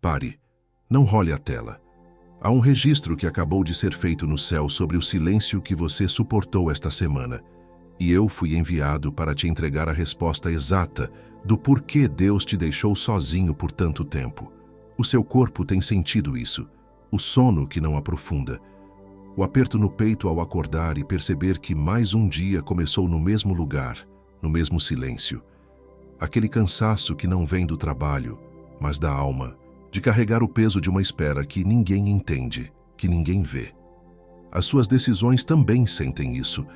Pare. Não role a tela. Há um registro que acabou de ser feito no céu sobre o silêncio que você suportou esta semana. E eu fui enviado para te entregar a resposta exata do porquê Deus te deixou sozinho por tanto tempo. O seu corpo tem sentido isso. O sono que não aprofunda. O aperto no peito ao acordar e perceber que mais um dia começou no mesmo lugar, no mesmo silêncio. Aquele cansaço que não vem do trabalho, mas da alma, de carregar o peso de uma espera que ninguém entende, que ninguém vê. As suas decisões também sentem isso.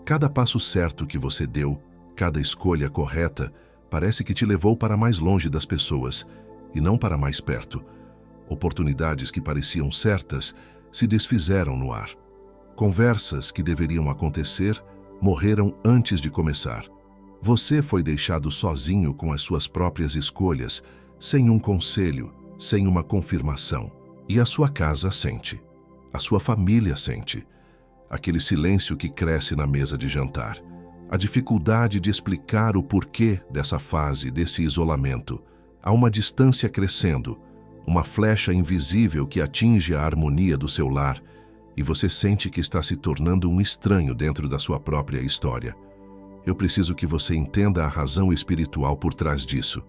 Cada passo certo que você deu, cada escolha correta, parece que te levou para mais longe das pessoas, e não para mais perto. Oportunidades que pareciam certas se desfizeram no ar. Conversas que deveriam acontecer morreram antes de começar. Você foi deixado sozinho com as suas próprias escolhas, sem um conselho, sem uma confirmação. E a sua casa sente. A sua família sente. Aquele silêncio que cresce na mesa de jantar. A dificuldade de explicar o porquê dessa fase, desse isolamento. Há uma distância crescendo, uma flecha invisível que atinge a harmonia do seu lar, e você sente que está se tornando um estranho dentro da sua própria história. Eu preciso que você entenda a razão espiritual por trás disso.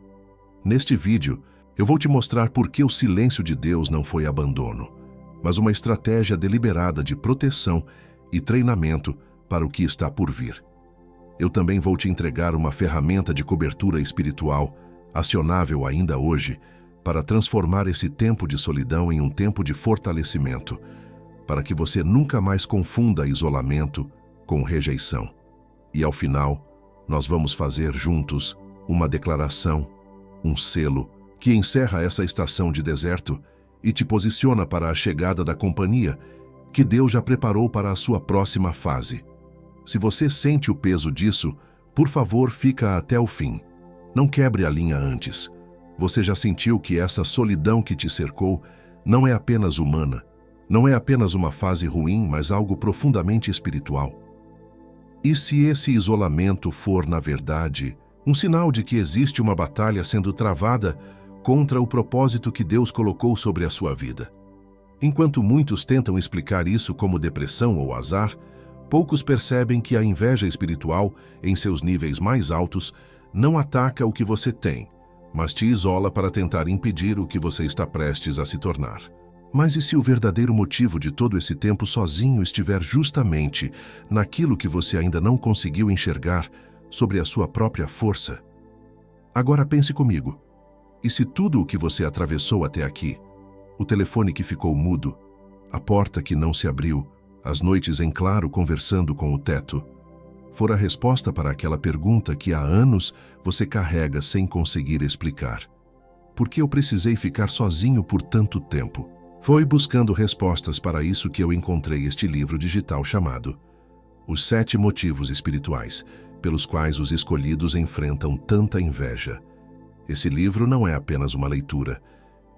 Neste vídeo, eu vou te mostrar por que o silêncio de Deus não foi abandono, mas uma estratégia deliberada de proteção e treinamento para o que está por vir. Eu também vou te entregar uma ferramenta de cobertura espiritual, acionável ainda hoje, para transformar esse tempo de solidão em um tempo de fortalecimento, para que você nunca mais confunda isolamento com rejeição. E ao final, nós vamos fazer juntos uma declaração, um selo, que encerra essa estação de deserto e te posiciona para a chegada da companhia que Deus já preparou para a sua próxima fase. Se você sente o peso disso, por favor, fica até o fim. Não quebre a linha antes. Você já sentiu que essa solidão que te cercou não é apenas humana, não é apenas uma fase ruim, mas algo profundamente espiritual. E se esse isolamento for, na verdade, um sinal de que existe uma batalha sendo travada contra o propósito que Deus colocou sobre a sua vida? Enquanto muitos tentam explicar isso como depressão ou azar, poucos percebem que a inveja espiritual, em seus níveis mais altos, não ataca o que você tem, mas te isola para tentar impedir o que você está prestes a se tornar. Mas e se o verdadeiro motivo de todo esse tempo sozinho estiver justamente naquilo que você ainda não conseguiu enxergar sobre a sua própria força? Agora pense comigo. E se tudo o que você atravessou até aqui, o telefone que ficou mudo, a porta que não se abriu, as noites em claro conversando com o teto, for a resposta para aquela pergunta que há anos você carrega sem conseguir explicar? Por que eu precisei ficar sozinho por tanto tempo? Foi buscando respostas para isso que eu encontrei este livro digital chamado Os 7 Motivos Espirituais, pelos quais os escolhidos enfrentam tanta inveja. Esse livro não é apenas uma leitura,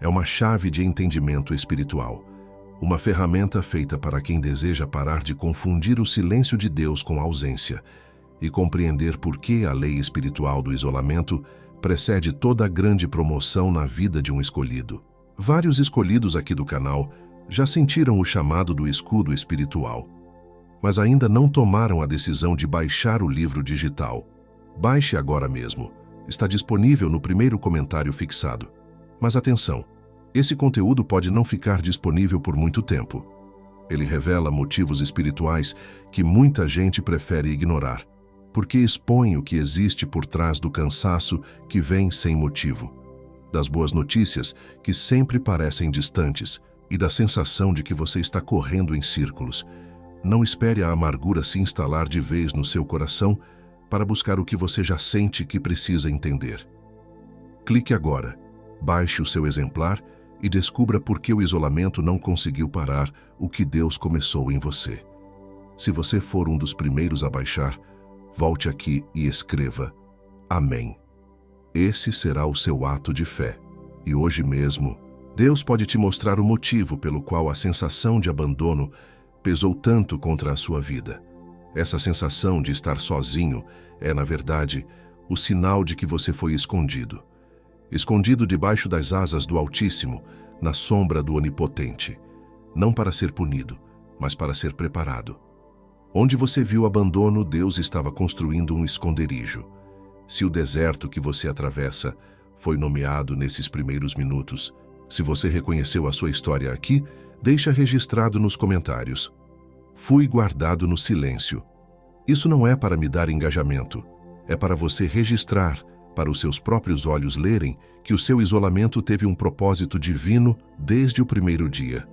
é uma chave de entendimento espiritual, uma ferramenta feita para quem deseja parar de confundir o silêncio de Deus com a ausência e compreender por que a lei espiritual do isolamento precede toda a grande promoção na vida de um escolhido. Vários escolhidos aqui do canal já sentiram o chamado do escudo espiritual, mas ainda não tomaram a decisão de baixar o livro digital. Baixe agora mesmo. Está disponível no primeiro comentário fixado. Mas atenção, esse conteúdo pode não ficar disponível por muito tempo. Ele revela motivos espirituais que muita gente prefere ignorar, porque expõe o que existe por trás do cansaço que vem sem motivo, das boas notícias que sempre parecem distantes e da sensação de que você está correndo em círculos. Não espere a amargura se instalar de vez no seu coração para buscar o que você já sente que precisa entender. Clique agora, baixe o seu exemplar e descubra por que o isolamento não conseguiu parar o que Deus começou em você. Se você for um dos primeiros a baixar, volte aqui e escreva Amém. Esse será o seu ato de fé. E hoje mesmo, Deus pode te mostrar o motivo pelo qual a sensação de abandono pesou tanto contra a sua vida. Essa sensação de estar sozinho é, na verdade, o sinal de que você foi escondido. escondido debaixo das asas do Altíssimo, na sombra do Onipotente, não para ser punido, mas para ser preparado. Onde você viu abandono, Deus estava construindo um esconderijo. Se o deserto que você atravessa foi nomeado nesses primeiros minutos, se você reconheceu a sua história aqui, deixa registrado nos comentários. Fui guardado no silêncio. Isso não é para me dar engajamento, é para você registrar, para os seus próprios olhos lerem, que o seu isolamento teve um propósito divino desde o primeiro dia.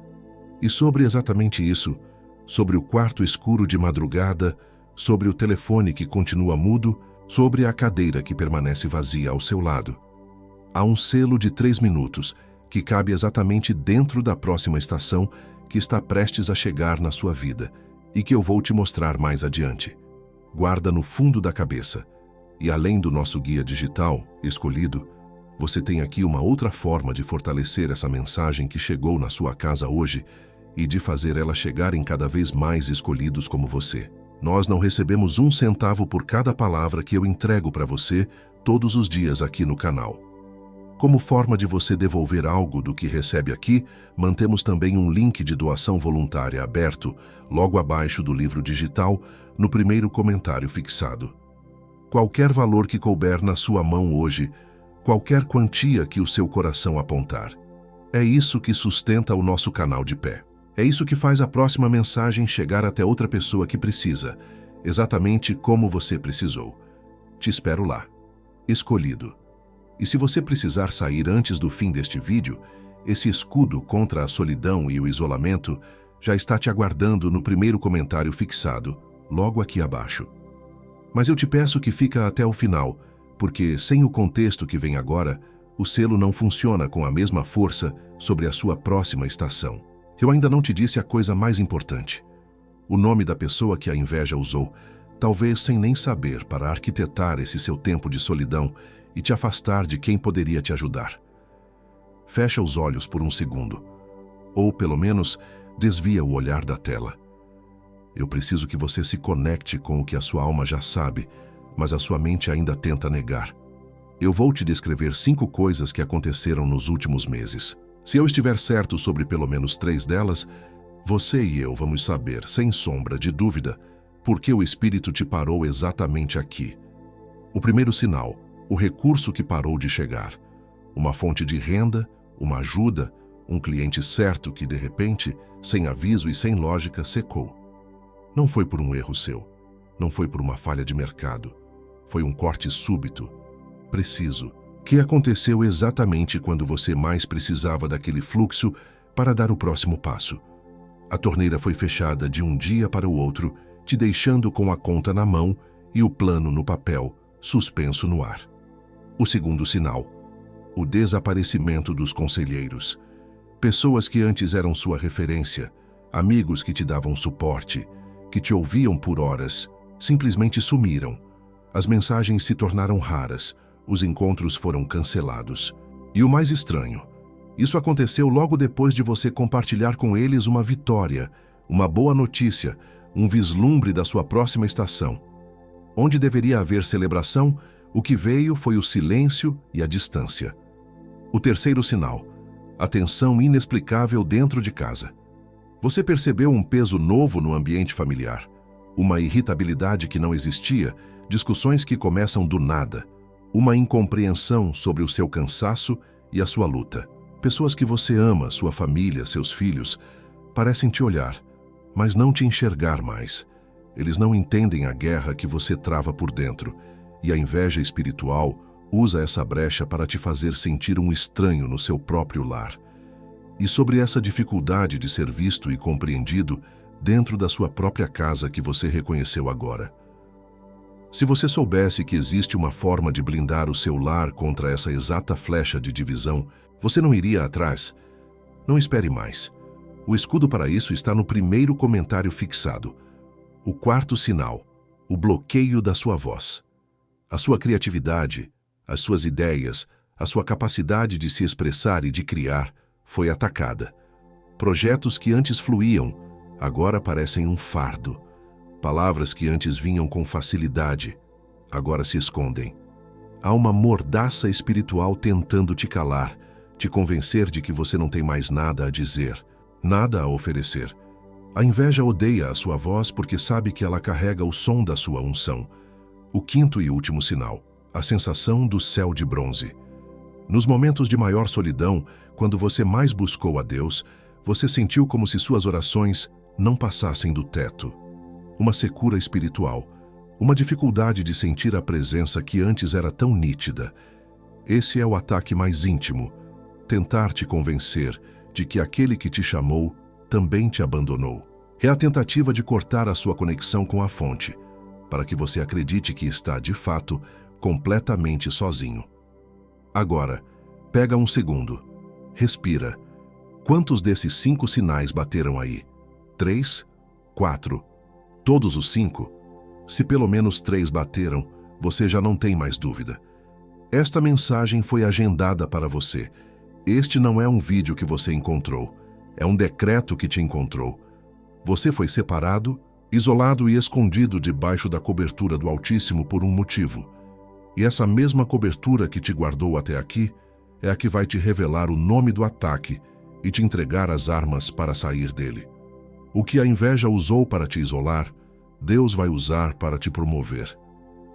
E sobre exatamente isso, sobre o quarto escuro de madrugada, sobre o telefone que continua mudo, sobre a cadeira que permanece vazia ao seu lado. Há um selo de 3 minutos, que cabe exatamente dentro da próxima estação que está prestes a chegar na sua vida e que eu vou te mostrar mais adiante. Guarda no fundo da cabeça. E além do nosso guia digital, escolhido, você tem aqui uma outra forma de fortalecer essa mensagem que chegou na sua casa hoje e de fazer ela chegar em cada vez mais escolhidos como você. Nós não recebemos 1 centavo por cada palavra que eu entrego para você todos os dias aqui no canal. Como forma de você devolver algo do que recebe aqui, mantemos também um link de doação voluntária aberto, logo abaixo do livro digital, no primeiro comentário fixado. Qualquer valor que couber na sua mão hoje, qualquer quantia que o seu coração apontar. É isso que sustenta o nosso canal de pé. É isso que faz a próxima mensagem chegar até outra pessoa que precisa, exatamente como você precisou. Te espero lá. Escolhido. E se você precisar sair antes do fim deste vídeo, esse escudo contra a solidão e o isolamento já está te aguardando no primeiro comentário fixado, logo aqui abaixo. Mas eu te peço que fica até o final, porque sem o contexto que vem agora, o selo não funciona com a mesma força sobre a sua próxima estação. Eu ainda não te disse a coisa mais importante. O nome da pessoa que a inveja usou, talvez sem nem saber, para arquitetar esse seu tempo de solidão e te afastar de quem poderia te ajudar. Fecha os olhos por um segundo, ou pelo menos desvia o olhar da tela. Eu preciso que você se conecte com o que a sua alma já sabe, mas a sua mente ainda tenta negar. Eu vou te descrever 5 coisas que aconteceram nos últimos meses. Se eu estiver certo sobre pelo menos 3 delas, você e eu vamos saber, sem sombra de dúvida, por que o Espírito te parou exatamente aqui. O primeiro sinal: o recurso que parou de chegar. Uma fonte de renda, uma ajuda, um cliente certo que, de repente, sem aviso e sem lógica, secou. Não foi por um erro seu. Não foi por uma falha de mercado. Foi um corte súbito, preciso, que aconteceu exatamente quando você mais precisava daquele fluxo para dar o próximo passo. A torneira foi fechada de um dia para o outro, te deixando com a conta na mão e o plano no papel, suspenso no ar. O segundo sinal: o desaparecimento dos conselheiros. Pessoas que antes eram sua referência, amigos que te davam suporte, que te ouviam por horas, simplesmente sumiram. As mensagens se tornaram raras, os encontros foram cancelados. E o mais estranho: isso aconteceu logo depois de você compartilhar com eles uma vitória, uma boa notícia, um vislumbre da sua próxima estação. Onde deveria haver celebração, o que veio foi o silêncio e a distância. O terceiro sinal: a tensão inexplicável dentro de casa. Você percebeu um peso novo no ambiente familiar, uma irritabilidade que não existia, discussões que começam do nada, uma incompreensão sobre o seu cansaço e a sua luta. Pessoas que você ama, sua família, seus filhos, parecem te olhar, mas não te enxergar mais. Eles não entendem a guerra que você trava por dentro, e a inveja espiritual usa essa brecha para te fazer sentir um estranho no seu próprio lar. E sobre essa dificuldade de ser visto e compreendido dentro da sua própria casa que você reconheceu agora. Se você soubesse que existe uma forma de blindar o seu lar contra essa exata flecha de divisão, você não iria atrás? Não espere mais. O escudo para isso está no primeiro comentário fixado. O quarto sinal: o bloqueio da sua voz. A sua criatividade, as suas ideias, a sua capacidade de se expressar e de criar foi atacada. Projetos que antes fluíam, agora parecem um fardo. Palavras que antes vinham com facilidade, agora se escondem. Há uma mordaça espiritual tentando te calar, te convencer de que você não tem mais nada a dizer, nada a oferecer. A inveja odeia a sua voz porque sabe que ela carrega o som da sua unção. O quinto e último sinal, a sensação do céu de bronze. Nos momentos de maior solidão, quando você mais buscou a Deus, você sentiu como se suas orações não passassem do teto. Uma secura espiritual, uma dificuldade de sentir a presença que antes era tão nítida. Esse é o ataque mais íntimo, tentar te convencer de que aquele que te chamou também te abandonou. É a tentativa de cortar a sua conexão com a fonte, para que você acredite que está, de fato, completamente sozinho. Agora, pega um segundo. Respira. Quantos desses 5 sinais bateram aí? 3? 4? Todos os 5? Se pelo menos 3 bateram, você já não tem mais dúvida. Esta mensagem foi agendada para você. Este não é um vídeo que você encontrou. É um decreto que te encontrou. Você foi separado, isolado e escondido debaixo da cobertura do Altíssimo por um motivo. E essa mesma cobertura que te guardou até aqui é a que vai te revelar o nome do ataque e te entregar as armas para sair dele. O que a inveja usou para te isolar, Deus vai usar para te promover.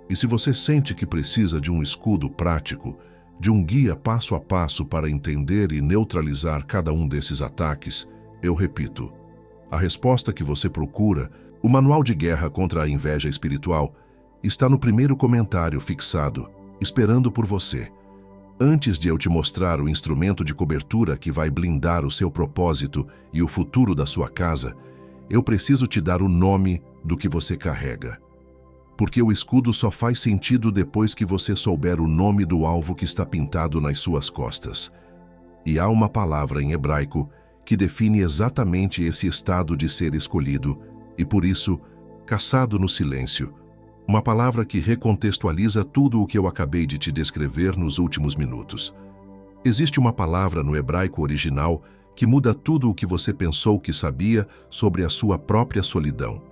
E se você sente que precisa de um escudo prático, de um guia passo a passo para entender e neutralizar cada um desses ataques, eu repito, a resposta que você procura, o manual de guerra contra a inveja espiritual, está no primeiro comentário fixado, esperando por você. Antes de eu te mostrar o instrumento de cobertura que vai blindar o seu propósito e o futuro da sua casa, eu preciso te dar o nome do que você carrega. Porque o escudo só faz sentido depois que você souber o nome do alvo que está pintado nas suas costas. E há uma palavra em hebraico que define exatamente esse estado de ser escolhido e, por isso, caçado no silêncio. Uma palavra que recontextualiza tudo o que eu acabei de te descrever nos últimos minutos. Existe uma palavra no hebraico original que muda tudo o que você pensou que sabia sobre a sua própria solidão.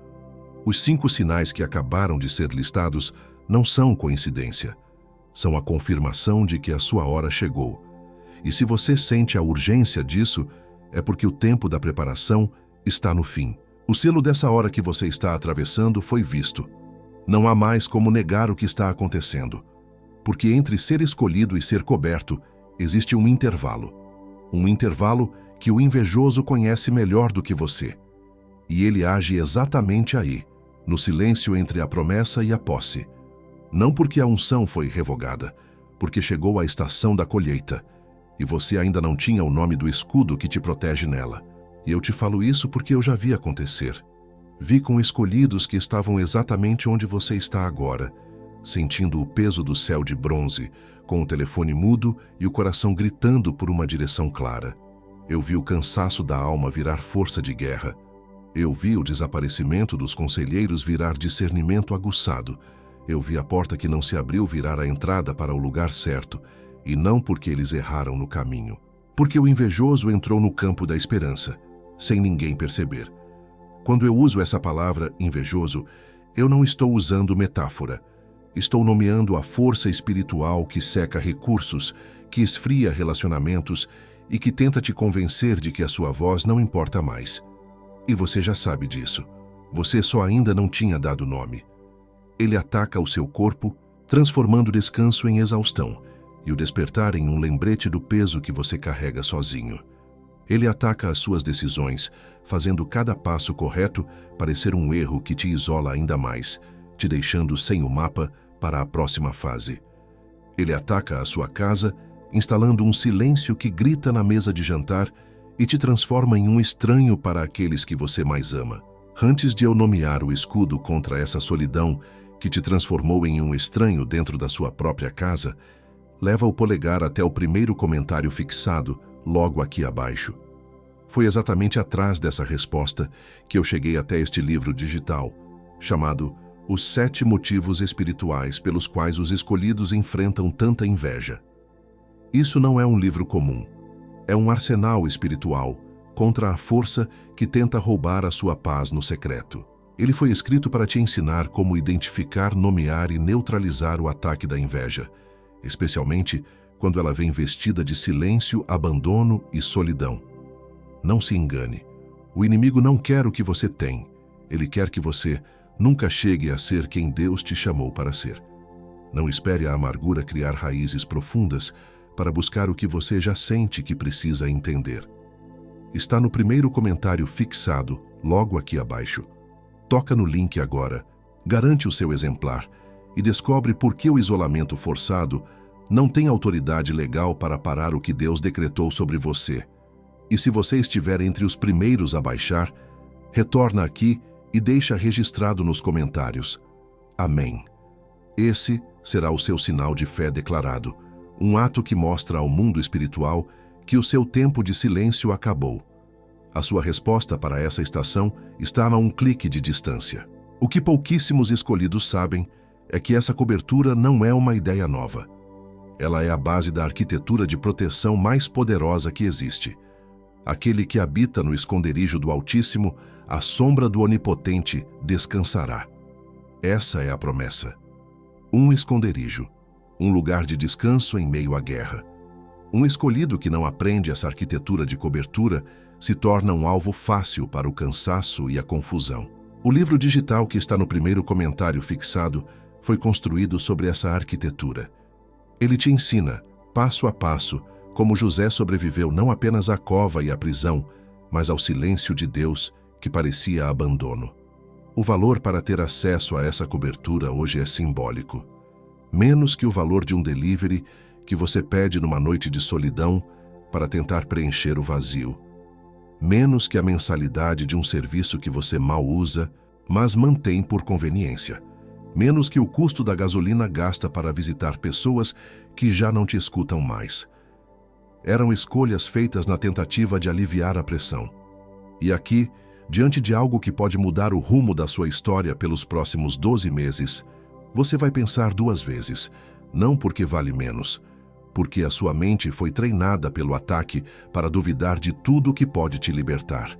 Os 5 sinais que acabaram de ser listados não são coincidência. São a confirmação de que a sua hora chegou. E se você sente a urgência disso, é porque o tempo da preparação está no fim. O selo dessa hora que você está atravessando foi visto. Não há mais como negar o que está acontecendo. Porque entre ser escolhido e ser coberto, existe um intervalo. Um intervalo que o invejoso conhece melhor do que você. E ele age exatamente aí, no silêncio entre a promessa e a posse. Não porque a unção foi revogada, porque chegou a estação da colheita, e você ainda não tinha o nome do escudo que te protege nela. E eu te falo isso porque eu já vi acontecer. Vi com escolhidos que estavam exatamente onde você está agora, sentindo o peso do céu de bronze, com o telefone mudo e o coração gritando por uma direção clara. Eu vi o cansaço da alma virar força de guerra. Eu vi o desaparecimento dos conselheiros virar discernimento aguçado. Eu vi a porta que não se abriu virar a entrada para o lugar certo, e não porque eles erraram no caminho. Porque o invejoso entrou no campo da esperança, sem ninguém perceber. Quando eu uso essa palavra, invejoso, eu não estou usando metáfora. Estou nomeando a força espiritual que seca recursos, que esfria relacionamentos e que tenta te convencer de que a sua voz não importa mais. E você já sabe disso. Você só ainda não tinha dado nome. Ele ataca o seu corpo, transformando o descanso em exaustão e o despertar em um lembrete do peso que você carrega sozinho. Ele ataca as suas decisões, fazendo cada passo correto parecer um erro que te isola ainda mais, te deixando sem o mapa para a próxima fase. Ele ataca a sua casa, instalando um silêncio que grita na mesa de jantar e te transforma em um estranho para aqueles que você mais ama. Antes de eu nomear o escudo contra essa solidão que te transformou em um estranho dentro da sua própria casa, leva o polegar até o primeiro comentário fixado, logo aqui abaixo. Foi exatamente atrás dessa resposta que eu cheguei até este livro digital, chamado Os 7 Motivos Espirituais pelos quais os escolhidos enfrentam tanta inveja. Isso não é um livro comum. É um arsenal espiritual contra a força que tenta roubar a sua paz no secreto. Ele foi escrito para te ensinar como identificar, nomear e neutralizar o ataque da inveja, especialmente quando ela vem vestida de silêncio, abandono e solidão. Não se engane. O inimigo não quer o que você tem. Ele quer que você nunca chegue a ser quem Deus te chamou para ser. Não espere a amargura criar raízes profundas para buscar o que você já sente que precisa entender. Está no primeiro comentário fixado, logo aqui abaixo. Toca no link agora, garante o seu exemplar e descobre por que o isolamento forçado não tem autoridade legal para parar o que Deus decretou sobre você. E se você estiver entre os primeiros a baixar, retorna aqui e deixa registrado nos comentários. Amém. Esse será o seu sinal de fé declarado, um ato que mostra ao mundo espiritual que o seu tempo de silêncio acabou. A sua resposta para essa estação está a um clique de distância. O que pouquíssimos escolhidos sabem é que essa cobertura não é uma ideia nova. Ela é a base da arquitetura de proteção mais poderosa que existe. Aquele que habita no esconderijo do Altíssimo, à sombra do Onipotente, descansará. Essa é a promessa. Um esconderijo, um lugar de descanso em meio à guerra. Um escolhido que não aprende essa arquitetura de cobertura se torna um alvo fácil para o cansaço e a confusão. O livro digital que está no primeiro comentário fixado foi construído sobre essa arquitetura. Ele te ensina, passo a passo, como José sobreviveu não apenas à cova e à prisão, mas ao silêncio de Deus que parecia abandono. O valor para ter acesso a essa cobertura hoje é simbólico. Menos que o valor de um delivery que você pede numa noite de solidão para tentar preencher o vazio. Menos que a mensalidade de um serviço que você mal usa, mas mantém por conveniência. Menos que o custo da gasolina gasta para visitar pessoas que já não te escutam mais. Eram escolhas feitas na tentativa de aliviar a pressão. E aqui, diante de algo que pode mudar o rumo da sua história pelos próximos 12 meses, você vai pensar duas vezes, não porque vale menos, porque a sua mente foi treinada pelo ataque para duvidar de tudo que pode te libertar.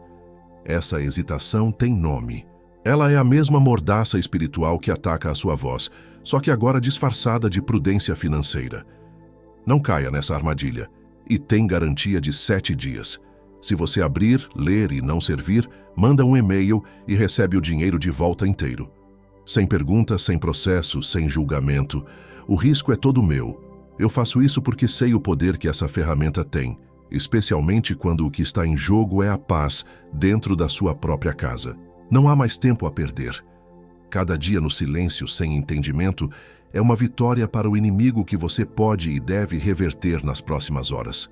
Essa hesitação tem nome. Ela é a mesma mordaça espiritual que ataca a sua voz, só que agora disfarçada de prudência financeira. Não caia nessa armadilha, e tem garantia de 7 dias. Se você abrir, ler e não servir, manda um e-mail e recebe o dinheiro de volta inteiro. Sem pergunta, sem processo, sem julgamento. O risco é todo meu. Eu faço isso porque sei o poder que essa ferramenta tem, especialmente quando o que está em jogo é a paz dentro da sua própria casa. Não há mais tempo a perder. Cada dia no silêncio, sem entendimento, é uma vitória para o inimigo que você pode e deve reverter nas próximas horas.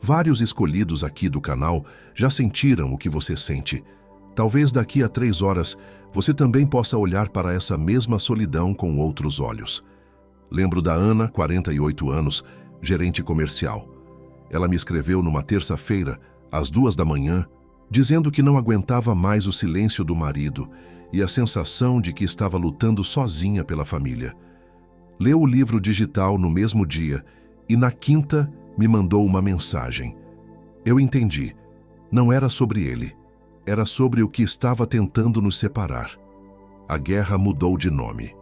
Vários escolhidos aqui do canal já sentiram o que você sente. Talvez daqui a 3 horas você também possa olhar para essa mesma solidão com outros olhos. Lembro da Ana, 48 anos, gerente comercial. Ela me escreveu numa terça-feira, às 2 da manhã, dizendo que não aguentava mais o silêncio do marido e a sensação de que estava lutando sozinha pela família. Leu o livro digital no mesmo dia e na quinta me mandou uma mensagem. Eu entendi. Não era sobre ele. Era sobre o que estava tentando nos separar. A guerra mudou de nome.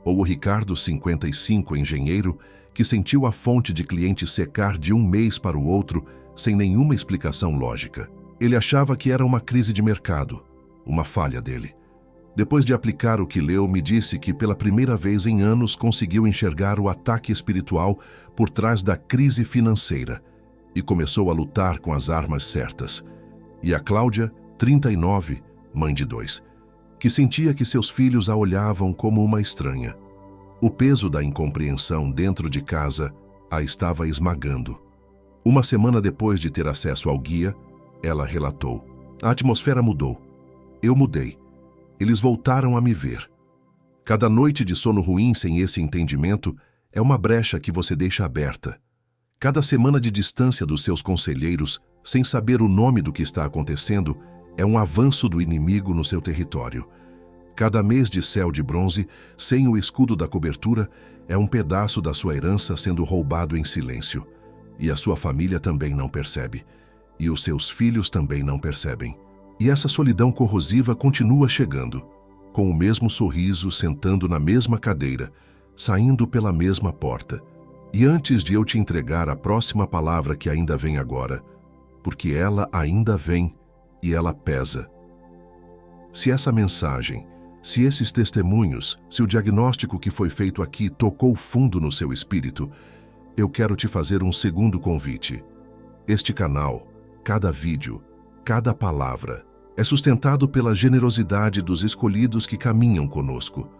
Ou o Ricardo, 55, engenheiro, que sentiu a fonte de clientes secar de um mês para o outro sem nenhuma explicação lógica. Ele achava que era uma crise de mercado, uma falha dele. Depois de aplicar o que leu, me disse que pela primeira vez em anos conseguiu enxergar o ataque espiritual por trás da crise financeira e começou a lutar com as armas certas. E a Cláudia, 39, mãe de 2, que sentia que seus filhos a olhavam como uma estranha. O peso da incompreensão dentro de casa a estava esmagando. Uma semana depois de ter acesso ao guia, ela relatou: a atmosfera mudou. Eu mudei. Eles voltaram a me ver. Cada noite de sono ruim sem esse entendimento é uma brecha que você deixa aberta. Cada semana de distância dos seus conselheiros, sem saber o nome do que está acontecendo, é um avanço do inimigo no seu território. Cada mês de céu de bronze, sem o escudo da cobertura, é um pedaço da sua herança sendo roubado em silêncio. E a sua família também não percebe. E os seus filhos também não percebem. E essa solidão corrosiva continua chegando, com o mesmo sorriso, sentando na mesma cadeira, saindo pela mesma porta. E antes de eu te entregar a próxima palavra que ainda vem agora, porque ela ainda vem e ela pesa. Se essa mensagem, se esses testemunhos, se o diagnóstico que foi feito aqui tocou fundo no seu espírito, eu quero te fazer um segundo convite. Este canal, cada vídeo, cada palavra, é sustentado pela generosidade dos escolhidos que caminham conosco.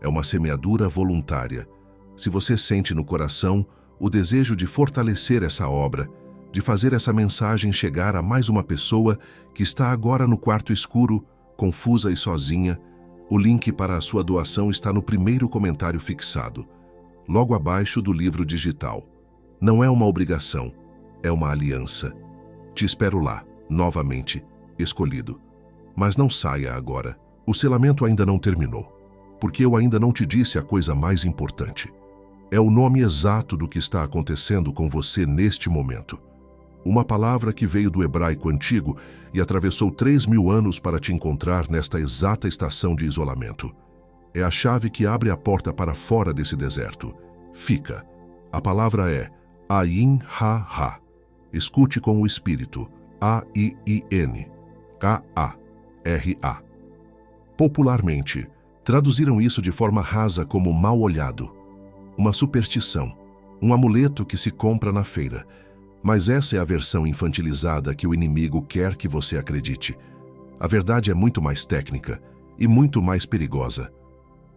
É uma semeadura voluntária. Se você sente no coração o desejo de fortalecer essa obra, de fazer essa mensagem chegar a mais uma pessoa que está agora no quarto escuro, confusa e sozinha, o link para a sua doação está no primeiro comentário fixado, logo abaixo do livro digital. Não é uma obrigação, é uma aliança. Te espero lá, novamente, escolhido. Mas não saia agora. O selamento ainda não terminou, porque eu ainda não te disse a coisa mais importante. É o nome exato do que está acontecendo com você neste momento. Uma palavra que veio do hebraico antigo e atravessou 3.000 anos para te encontrar nesta exata estação de isolamento. É a chave que abre a porta para fora desse deserto. Fica. A palavra é Ayin-ha-ha. Escute com o espírito. A-I-I-N. K-A-R-A. Popularmente, traduziram isso de forma rasa como mal olhado. Uma superstição, um amuleto que se compra na feira. Mas essa é a versão infantilizada que o inimigo quer que você acredite. A verdade é muito mais técnica e muito mais perigosa.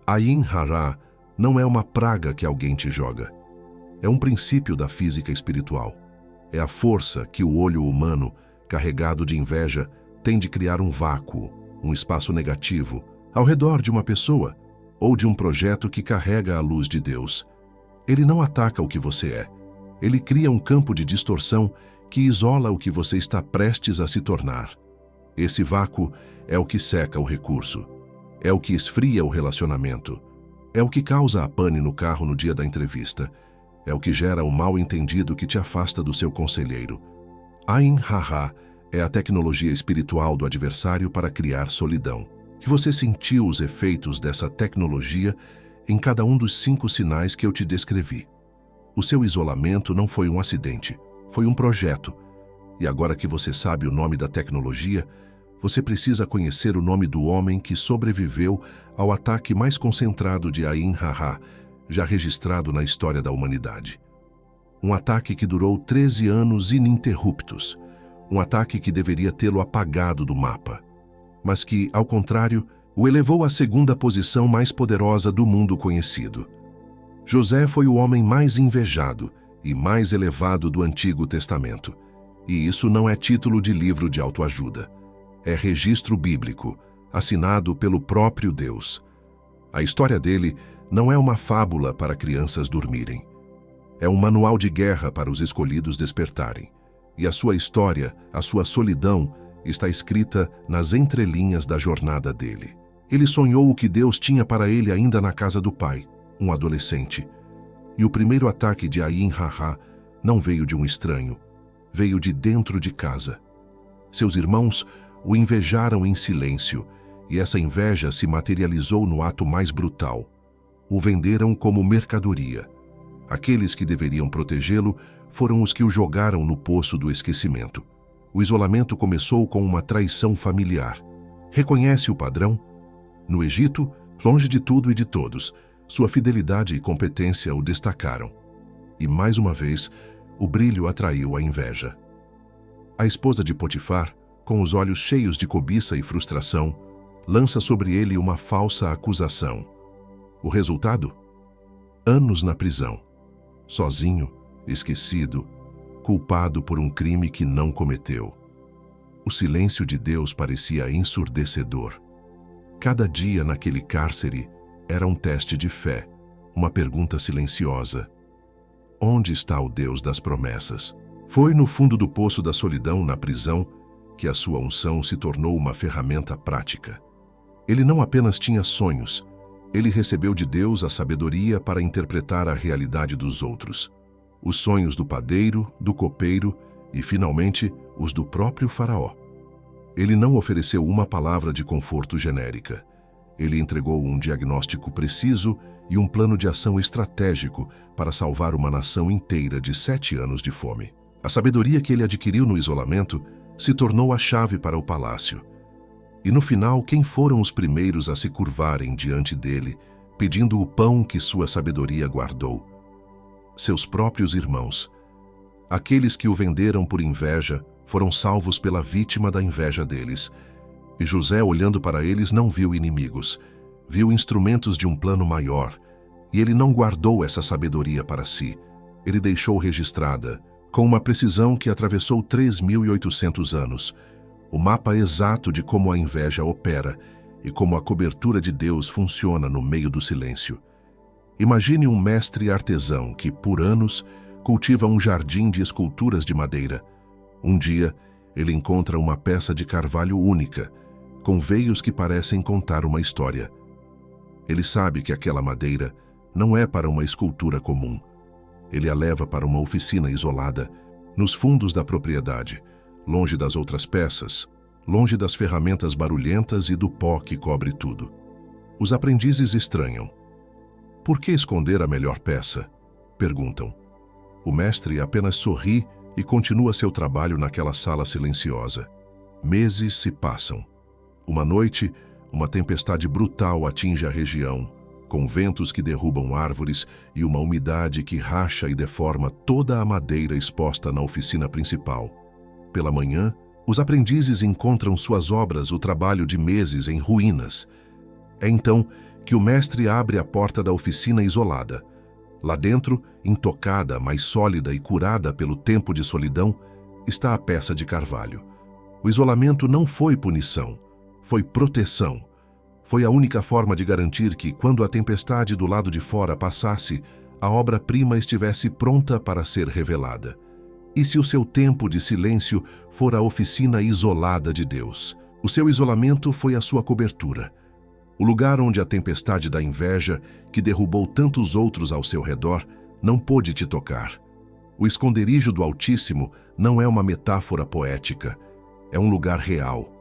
Ayin-Hara não é uma praga que alguém te joga. É um princípio da física espiritual. É a força que o olho humano, carregado de inveja, tem de criar um vácuo, um espaço negativo, ao redor de uma pessoa ou de um projeto que carrega a luz de Deus. Ele não ataca o que você é. Ele cria um campo de distorção que isola o que você está prestes a se tornar. Esse vácuo é o que seca o recurso. É o que esfria o relacionamento. É o que causa a pane no carro no dia da entrevista. É o que gera o mal-entendido que te afasta do seu conselheiro. Ayin-ha-ha é a tecnologia espiritual do adversário para criar solidão. E você sentiu os efeitos dessa tecnologia em cada um dos 5 sinais que eu te descrevi. O seu isolamento não foi um acidente, foi um projeto. E agora que você sabe o nome da tecnologia, você precisa conhecer o nome do homem que sobreviveu ao ataque mais concentrado de Ayin-ha-ha, já registrado na história da humanidade. Um ataque que durou 13 anos ininterruptos. Um ataque que deveria tê-lo apagado do mapa, mas que, ao contrário, o elevou à segunda posição mais poderosa do mundo conhecido. José foi o homem mais invejado e mais elevado do Antigo Testamento. E isso não é título de livro de autoajuda. É registro bíblico, assinado pelo próprio Deus. A história dele não é uma fábula para crianças dormirem. É um manual de guerra para os escolhidos despertarem. E a sua história, a sua solidão, está escrita nas entrelinhas da jornada dele. Ele sonhou o que Deus tinha para ele ainda na casa do pai, um adolescente. E o primeiro ataque de Ayin-ha-ha não veio de um estranho, veio de dentro de casa. Seus irmãos o invejaram em silêncio, e essa inveja se materializou no ato mais brutal. O venderam como mercadoria. Aqueles que deveriam protegê-lo foram os que o jogaram no poço do esquecimento. O isolamento começou com uma traição familiar. Reconhece o padrão? No Egito, longe de tudo e de todos, sua fidelidade e competência o destacaram. E mais uma vez, o brilho atraiu a inveja. A esposa de Potifar, com os olhos cheios de cobiça e frustração, lança sobre ele uma falsa acusação. O resultado? Anos na prisão. Sozinho, esquecido, culpado por um crime que não cometeu. O silêncio de Deus parecia ensurdecedor. Cada dia naquele cárcere era um teste de fé, uma pergunta silenciosa. Onde está o Deus das promessas? Foi no fundo do poço da solidão, na prisão, que a sua unção se tornou uma ferramenta prática. Ele não apenas tinha sonhos, ele recebeu de Deus a sabedoria para interpretar a realidade dos outros. Os sonhos do padeiro, do copeiro e, finalmente, os do próprio faraó. Ele não ofereceu uma palavra de conforto genérica. Ele entregou um diagnóstico preciso e um plano de ação estratégico para salvar uma nação inteira de 7 anos de fome. A sabedoria que ele adquiriu no isolamento se tornou a chave para o palácio. E no final, quem foram os primeiros a se curvarem diante dele, pedindo o pão que sua sabedoria guardou? Seus próprios irmãos. Aqueles que o venderam por inveja foram salvos pela vítima da inveja deles. E José, olhando para eles, não viu inimigos, viu instrumentos de um plano maior. E ele não guardou essa sabedoria para si. Ele deixou registrada, com uma precisão que atravessou 3.800 anos, o mapa exato de como a inveja opera e como a cobertura de Deus funciona no meio do silêncio. Imagine um mestre artesão que, por anos, cultiva um jardim de esculturas de madeira. Um dia, ele encontra uma peça de carvalho única, com veios que parecem contar uma história. Ele sabe que aquela madeira não é para uma escultura comum. Ele a leva para uma oficina isolada, nos fundos da propriedade, longe das outras peças, longe das ferramentas barulhentas e do pó que cobre tudo. Os aprendizes estranham. Por que esconder a melhor peça? Perguntam. O mestre apenas sorri e continua seu trabalho naquela sala silenciosa. Meses se passam. Uma noite, uma tempestade brutal atinge a região, com ventos que derrubam árvores e uma umidade que racha e deforma toda a madeira exposta na oficina principal. Pela manhã, os aprendizes encontram suas obras, o trabalho de meses, em ruínas. É então que o mestre abre a porta da oficina isolada. Lá dentro, intocada, mas sólida e curada pelo tempo de solidão, está a peça de carvalho. O isolamento não foi punição, foi proteção. Foi a única forma de garantir que, quando a tempestade do lado de fora passasse, a obra-prima estivesse pronta para ser revelada. E se o seu tempo de silêncio for a oficina isolada de Deus? O seu isolamento foi a sua cobertura. O lugar onde a tempestade da inveja, que derrubou tantos outros ao seu redor, não pôde te tocar. O esconderijo do Altíssimo não é uma metáfora poética, é um lugar real.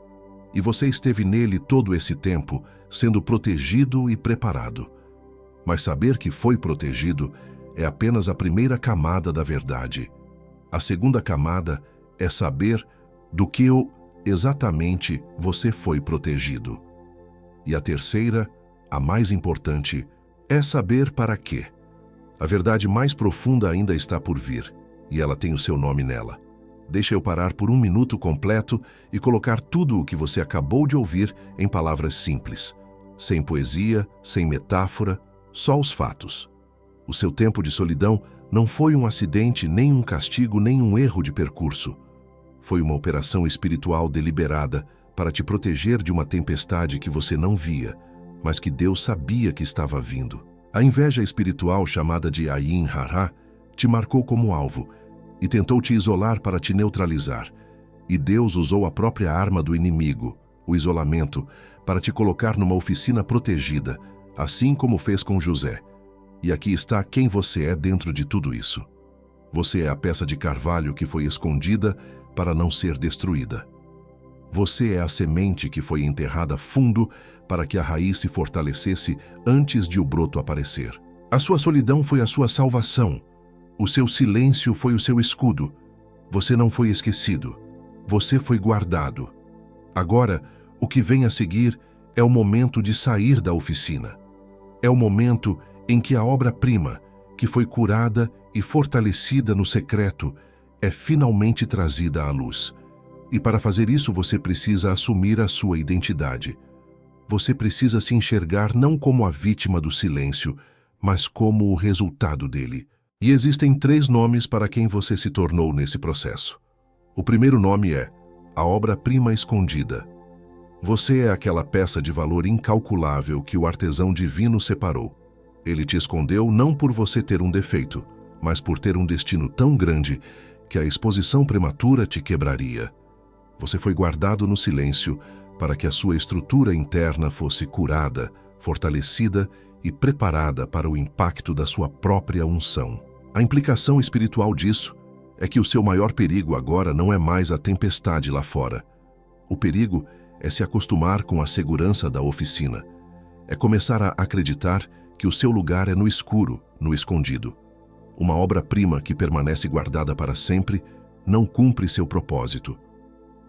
E você esteve nele todo esse tempo, sendo protegido e preparado. Mas saber que foi protegido é apenas a primeira camada da verdade. A segunda camada é saber do que exatamente você foi protegido. E a terceira, a mais importante, é saber para quê. A verdade mais profunda ainda está por vir, e ela tem o seu nome nela. Deixa eu parar por 1 minuto completo e colocar tudo o que você acabou de ouvir em palavras simples. Sem poesia, sem metáfora, só os fatos. O seu tempo de solidão não foi um acidente, nem um castigo, nem um erro de percurso. Foi uma operação espiritual deliberada para te proteger de uma tempestade que você não via, mas que Deus sabia que estava vindo. A inveja espiritual, chamada de Ayin Hara, te marcou como alvo e tentou te isolar para te neutralizar. E Deus usou a própria arma do inimigo, o isolamento, para te colocar numa oficina protegida, assim como fez com José. E aqui está quem você é dentro de tudo isso. Você é a peça de carvalho que foi escondida para não ser destruída. Você é a semente que foi enterrada fundo para que a raiz se fortalecesse antes de o broto aparecer. A sua solidão foi a sua salvação. O seu silêncio foi o seu escudo. Você não foi esquecido. Você foi guardado. Agora, o que vem a seguir é o momento de sair da oficina. É o momento em que a obra-prima, que foi curada e fortalecida no secreto, é finalmente trazida à luz. E para fazer isso você precisa assumir a sua identidade. Você precisa se enxergar não como a vítima do silêncio, mas como o resultado dele. E existem 3 nomes para quem você se tornou nesse processo. O primeiro nome é a obra-prima escondida. Você é aquela peça de valor incalculável que o artesão divino separou. Ele te escondeu não por você ter um defeito, mas por ter um destino tão grande que a exposição prematura te quebraria. Você foi guardado no silêncio para que a sua estrutura interna fosse curada, fortalecida e preparada para o impacto da sua própria unção. A implicação espiritual disso é que o seu maior perigo agora não é mais a tempestade lá fora. O perigo é se acostumar com a segurança da oficina. É começar a acreditar que o seu lugar é no escuro, no escondido. Uma obra-prima que permanece guardada para sempre não cumpre seu propósito.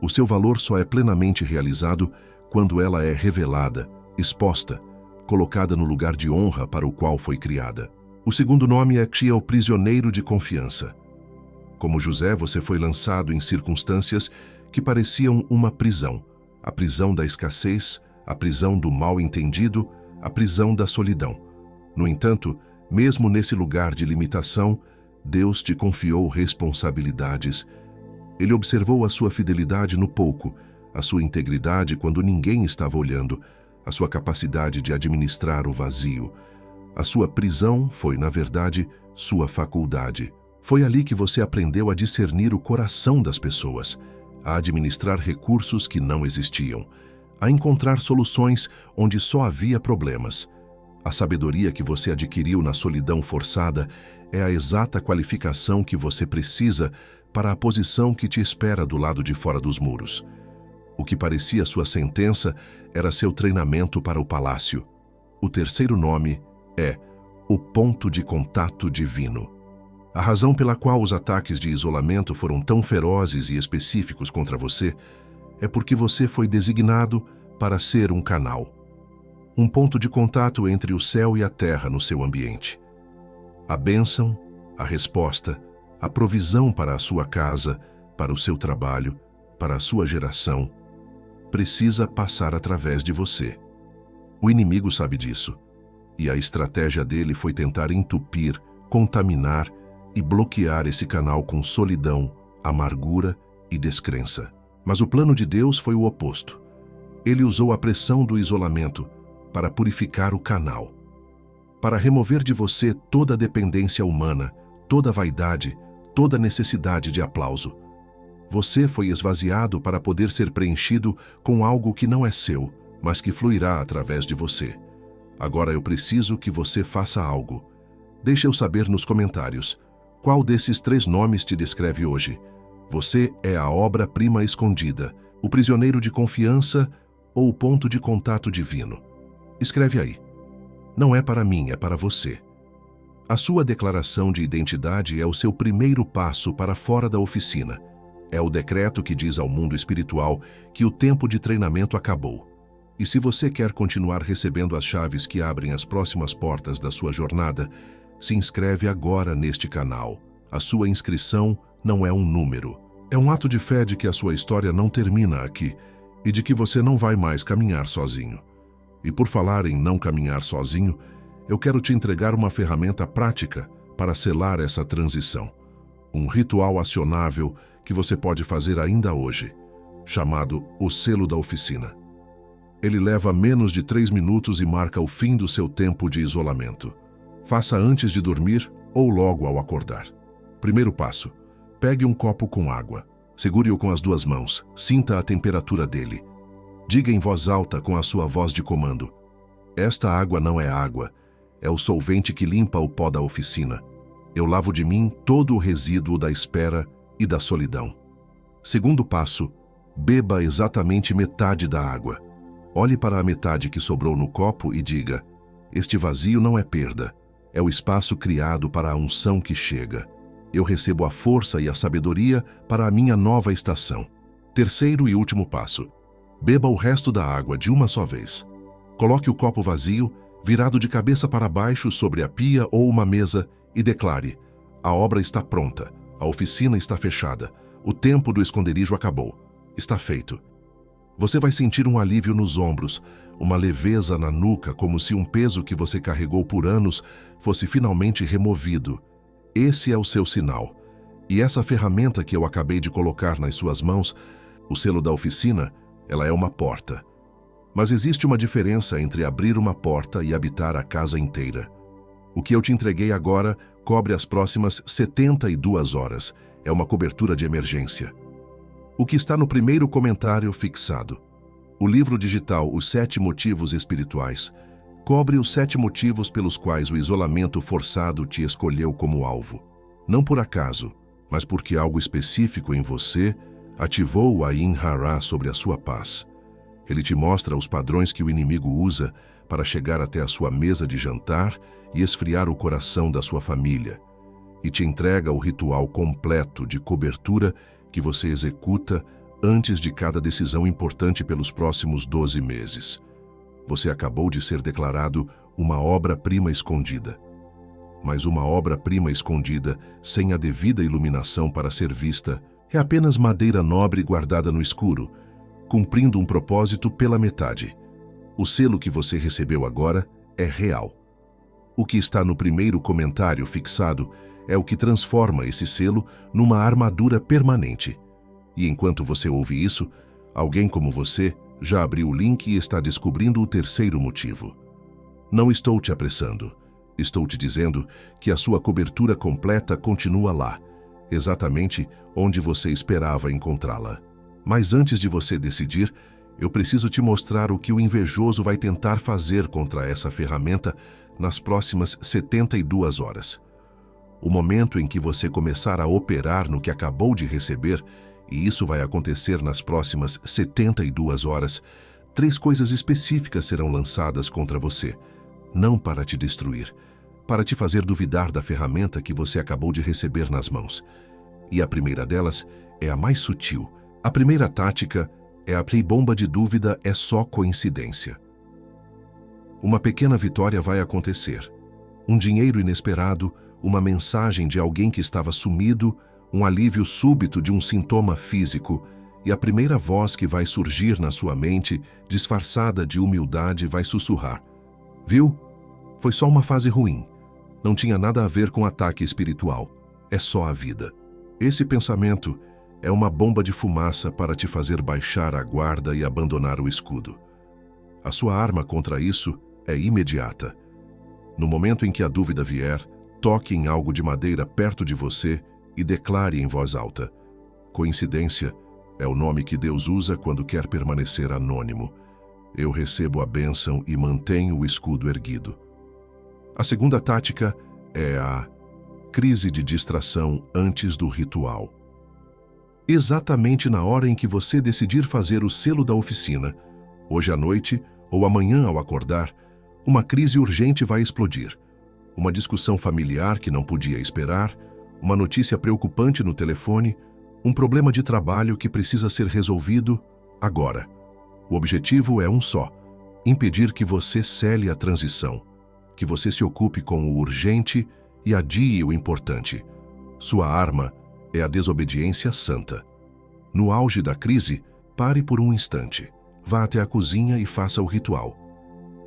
O seu valor só é plenamente realizado quando ela é revelada, exposta, colocada no lugar de honra para o qual foi criada. O segundo nome é o prisioneiro de confiança. Como José, você foi lançado em circunstâncias que pareciam uma prisão. A prisão da escassez, a prisão do mal-entendido, a prisão da solidão. No entanto, mesmo nesse lugar de limitação, Deus te confiou responsabilidades. Ele observou a sua fidelidade no pouco, a sua integridade quando ninguém estava olhando, a sua capacidade de administrar o vazio. A sua prisão foi, na verdade, sua faculdade. Foi ali que você aprendeu a discernir o coração das pessoas, a administrar recursos que não existiam, a encontrar soluções onde só havia problemas. A sabedoria que você adquiriu na solidão forçada é a exata qualificação que você precisa para a posição que te espera do lado de fora dos muros. O que parecia sua sentença era seu treinamento para o palácio. O terceiro nome é o ponto de contato divino. A razão pela qual os ataques de isolamento foram tão ferozes e específicos contra você é porque você foi designado para ser um canal. Um ponto de contato entre o céu e a terra no seu ambiente. A bênção, a resposta, a provisão para a sua casa, para o seu trabalho, para a sua geração, precisa passar através de você. O inimigo sabe disso, e a estratégia dele foi tentar entupir, contaminar e bloquear esse canal com solidão, amargura e descrença. Mas o plano de Deus foi o oposto. Ele usou a pressão do isolamento para purificar o canal, para remover de você toda a dependência humana, toda a vaidade, toda a necessidade de aplauso. Você foi esvaziado para poder ser preenchido com algo que não é seu, mas que fluirá através de você. Agora eu preciso que você faça algo. Deixe eu saber nos comentários. Qual desses 3 nomes te descreve hoje? Você é a obra-prima escondida, o prisioneiro de confiança ou o ponto de contato divino? Escreve aí. Não é para mim, é para você. A sua declaração de identidade é o seu primeiro passo para fora da oficina. É o decreto que diz ao mundo espiritual que o tempo de treinamento acabou. E se você quer continuar recebendo as chaves que abrem as próximas portas da sua jornada, se inscreve agora neste canal. A sua inscrição não é um número. É um ato de fé de que a sua história não termina aqui e de que você não vai mais caminhar sozinho. E por falar em não caminhar sozinho, eu quero te entregar uma ferramenta prática para selar essa transição. Um ritual acionável que você pode fazer ainda hoje, chamado o selo da oficina. Ele leva menos de 3 minutos e marca o fim do seu tempo de isolamento. Faça antes de dormir ou logo ao acordar. Primeiro passo: pegue um copo com água. Segure-o com as 2 mãos. Sinta a temperatura dele. Diga em voz alta com a sua voz de comando: esta água não é água, é o solvente que limpa o pó da oficina. Eu lavo de mim todo o resíduo da espera e da solidão. Segundo passo: beba exatamente metade da água. Olhe para a metade que sobrou no copo e diga: este vazio não é perda, é o espaço criado para a unção que chega. Eu recebo a força e a sabedoria para a minha nova estação. Terceiro e último passo: beba o resto da água de uma só vez. Coloque o copo vazio, virado de cabeça para baixo sobre a pia ou uma mesa e declare: a obra está pronta, a oficina está fechada, o tempo do esconderijo acabou, está feito. Você vai sentir um alívio nos ombros, uma leveza na nuca, como se um peso que você carregou por anos fosse finalmente removido. Esse é o seu sinal. E essa ferramenta que eu acabei de colocar nas suas mãos, o selo da oficina, ela é uma porta. Mas existe uma diferença entre abrir uma porta e habitar a casa inteira. O que eu te entreguei agora cobre as próximas 72 horas. É uma cobertura de emergência. O que está no primeiro comentário fixado. O livro digital Os 7 Motivos Espirituais cobre os 7 motivos pelos quais o isolamento forçado te escolheu como alvo. Não por acaso, mas porque algo específico em você ativou o Ayin Hara sobre a sua paz. Ele te mostra os padrões que o inimigo usa para chegar até a sua mesa de jantar e esfriar o coração da sua família, e te entrega o ritual completo de cobertura que você executa antes de cada decisão importante pelos próximos 12 meses. Você acabou de ser declarado uma obra-prima escondida. Mas uma obra-prima escondida, sem a devida iluminação para ser vista, é apenas madeira nobre guardada no escuro, cumprindo um propósito pela metade. O selo que você recebeu agora é real. O que está no primeiro comentário fixado é o que transforma esse selo numa armadura permanente. E enquanto você ouve isso, alguém como você já abriu o link e está descobrindo o terceiro motivo. Não estou te apressando. Estou te dizendo que a sua cobertura completa continua lá, exatamente onde você esperava encontrá-la. Mas antes de você decidir, eu preciso te mostrar o que o invejoso vai tentar fazer contra essa ferramenta nas próximas 72 horas. O momento em que você começar a operar no que acabou de receber, e isso vai acontecer nas próximas 72 horas, 3 coisas específicas serão lançadas contra você, não para te destruir, para te fazer duvidar da ferramenta que você acabou de receber nas mãos. E a primeira delas é a mais sutil. A primeira tática é a bomba de dúvida é só coincidência. Uma pequena vitória vai acontecer. Um dinheiro inesperado, uma mensagem de alguém que estava sumido, um alívio súbito de um sintoma físico, e a primeira voz que vai surgir na sua mente, disfarçada de humildade, vai sussurrar: "Viu? Foi só uma fase ruim. Não tinha nada a ver com ataque espiritual. É só a vida." Esse pensamento é uma bomba de fumaça para te fazer baixar a guarda e abandonar o escudo. A sua arma contra isso é imediata. No momento em que a dúvida vier, toque em algo de madeira perto de você e declare em voz alta: "Coincidência é o nome que Deus usa quando quer permanecer anônimo. Eu recebo a bênção e mantenho o escudo erguido." A segunda tática é a crise de distração antes do ritual. Exatamente na hora em que você decidir fazer o selo da oficina, hoje à noite ou amanhã ao acordar, uma crise urgente vai explodir. Uma discussão familiar que não podia esperar, uma notícia preocupante no telefone, um problema de trabalho que precisa ser resolvido agora. O objetivo é um só: impedir que você cele a transição, que você se ocupe com o urgente e adie o importante. Sua arma é a desobediência santa. No auge da crise, pare por um instante. Vá até a cozinha e faça o ritual.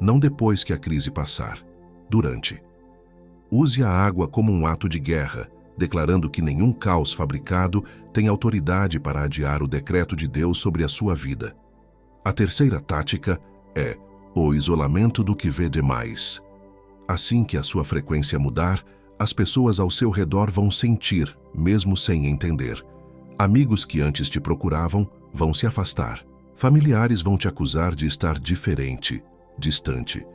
Não depois que a crise passar, durante. Use a água como um ato de guerra, declarando que nenhum caos fabricado tem autoridade para adiar o decreto de Deus sobre a sua vida. A terceira tática é o isolamento do que vê demais. Assim que a sua frequência mudar, as pessoas ao seu redor vão sentir, mesmo sem entender. Amigos que antes te procuravam vão se afastar. Familiares vão te acusar de estar diferente, distante.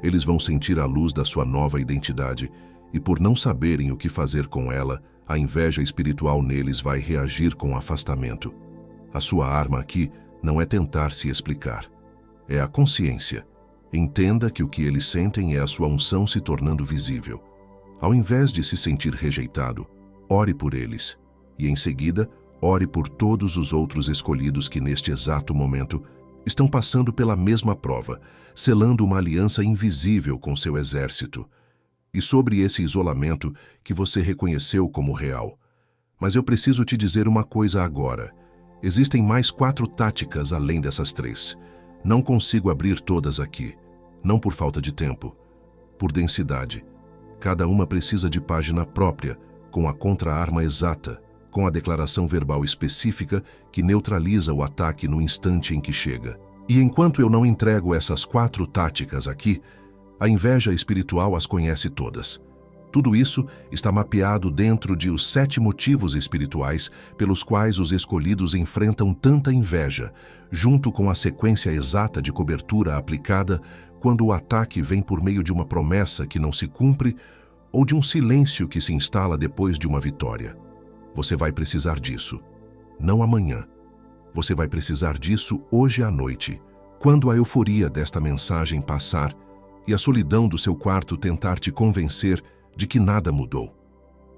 Eles vão sentir a luz da sua nova identidade e, por não saberem o que fazer com ela, a inveja espiritual neles vai reagir com afastamento. A sua arma aqui não é tentar se explicar. É a consciência. Entenda que o que eles sentem é a sua unção se tornando visível. Ao invés de se sentir rejeitado, ore por eles. E em seguida, ore por todos os outros escolhidos que neste exato momento estão passando pela mesma prova, selando uma aliança invisível com seu exército. E sobre esse isolamento que você reconheceu como real. Mas eu preciso te dizer uma coisa agora. Existem mais 4 táticas além dessas 3. Não consigo abrir todas aqui. Não por falta de tempo. Por densidade. Cada uma precisa de página própria, com a contra-arma exata, com a declaração verbal específica que neutraliza o ataque no instante em que chega. E enquanto eu não entrego essas 4 táticas aqui, a inveja espiritual as conhece todas. Tudo isso está mapeado dentro de os 7 motivos espirituais pelos quais os escolhidos enfrentam tanta inveja, junto com a sequência exata de cobertura aplicada quando o ataque vem por meio de uma promessa que não se cumpre ou de um silêncio que se instala depois de uma vitória. Você vai precisar disso. Não amanhã. Você vai precisar disso hoje à noite. Quando a euforia desta mensagem passar e a solidão do seu quarto tentar te convencer de que nada mudou,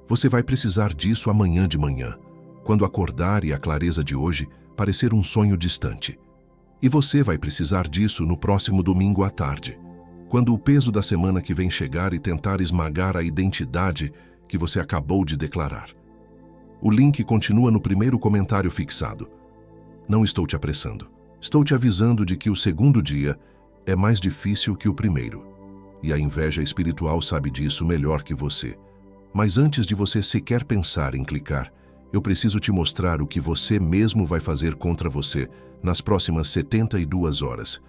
você vai precisar disso amanhã de manhã, quando acordar e a clareza de hoje parecer um sonho distante. E você vai precisar disso no próximo domingo à tarde, quando o peso da semana que vem chegar e tentar esmagar a identidade que você acabou de declarar. O link continua no primeiro comentário fixado. Não estou te apressando. Estou te avisando de que o segundo dia é mais difícil que o primeiro. E a inveja espiritual sabe disso melhor que você. Mas antes de você sequer pensar em clicar, eu preciso te mostrar o que você mesmo vai fazer contra você nas próximas 72 horas.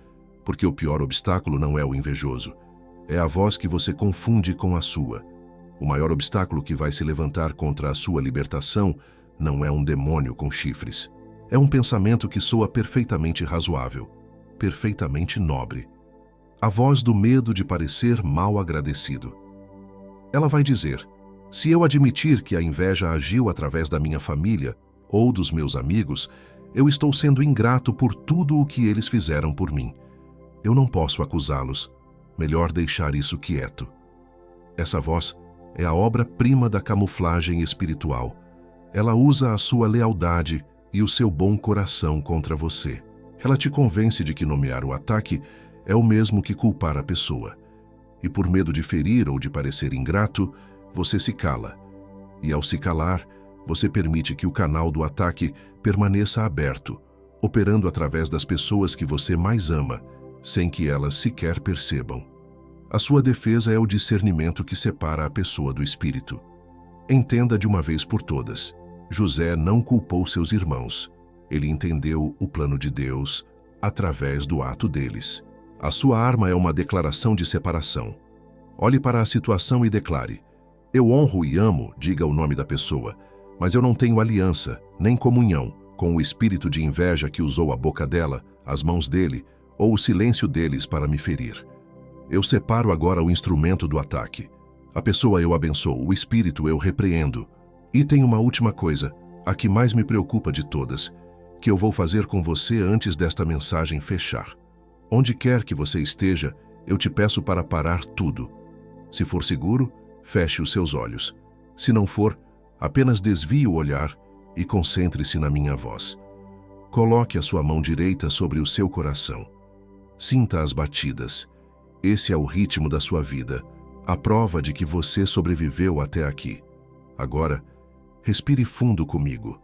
Porque o pior obstáculo não é o invejoso. É a voz que você confunde com a sua. O maior obstáculo que vai se levantar contra a sua libertação não é um demônio com chifres. É um pensamento que soa perfeitamente razoável, perfeitamente nobre. A voz do medo de parecer mal agradecido. Ela vai dizer: se eu admitir que a inveja agiu através da minha família ou dos meus amigos, eu estou sendo ingrato por tudo o que eles fizeram por mim. Eu não posso acusá-los. Melhor deixar isso quieto. Essa voz é a obra-prima da camuflagem espiritual. Ela usa a sua lealdade e o seu bom coração contra você. Ela te convence de que nomear o ataque é o mesmo que culpar a pessoa. E por medo de ferir ou de parecer ingrato, você se cala. E ao se calar, você permite que o canal do ataque permaneça aberto, operando através das pessoas que você mais ama, sem que elas sequer percebam. A sua defesa é o discernimento que separa a pessoa do espírito. Entenda de uma vez por todas: José não culpou seus irmãos. Ele entendeu o plano de Deus através do ato deles. A sua arma é uma declaração de separação. Olhe para a situação e declare: eu honro e amo, diga o nome da pessoa, mas eu não tenho aliança, nem comunhão, com o espírito de inveja que usou a boca dela, as mãos dele, ou o silêncio deles para me ferir. Eu separo agora o instrumento do ataque. A pessoa eu abençoo, o espírito eu repreendo. E tem uma última coisa, a que mais me preocupa de todas, que eu vou fazer com você antes desta mensagem fechar. Onde quer que você esteja, eu te peço para parar tudo. Se for seguro, feche os seus olhos. Se não for, apenas desvie o olhar e concentre-se na minha voz. Coloque a sua mão direita sobre o seu coração. Sinta as batidas. Esse é o ritmo da sua vida, a prova de que você sobreviveu até aqui. Agora, respire fundo comigo.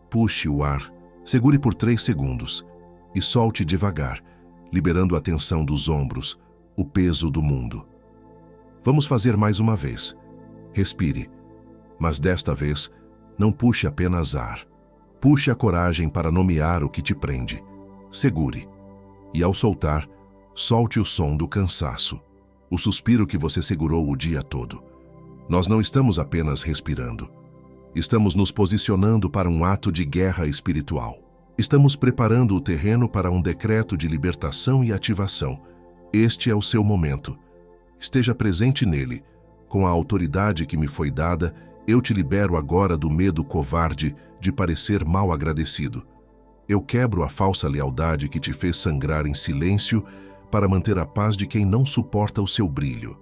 Puxe o ar, segure por 3 segundos e solte devagar, liberando a tensão dos ombros, o peso do mundo. Vamos fazer mais uma vez. Respire, mas desta vez, não puxe apenas ar. Puxe a coragem para nomear o que te prende. Segure. E ao soltar, solte o som do cansaço, o suspiro que você segurou o dia todo. Nós não estamos apenas respirando. Estamos nos posicionando para um ato de guerra espiritual. Estamos preparando o terreno para um decreto de libertação e ativação. Este é o seu momento. Esteja presente nele. Com a autoridade que me foi dada, eu te libero agora do medo covarde de parecer mal agradecido. Eu quebro a falsa lealdade que te fez sangrar em silêncio para manter a paz de quem não suporta o seu brilho.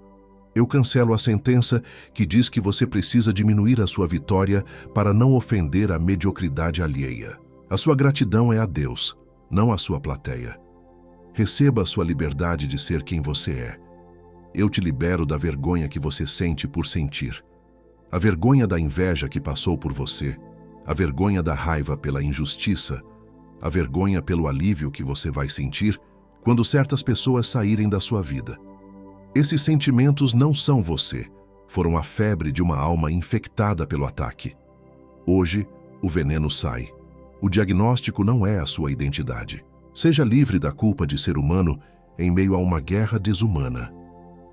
Eu cancelo a sentença que diz que você precisa diminuir a sua vitória para não ofender a mediocridade alheia. A sua gratidão é a Deus, não a sua plateia. Receba a sua liberdade de ser quem você é. Eu te libero da vergonha que você sente por sentir. A vergonha da inveja que passou por você, a vergonha da raiva pela injustiça, a vergonha pelo alívio que você vai sentir quando certas pessoas saírem da sua vida. Esses sentimentos não são você, foram a febre de uma alma infectada pelo ataque. Hoje, o veneno sai. O diagnóstico não é a sua identidade. Seja livre da culpa de ser humano em meio a uma guerra desumana.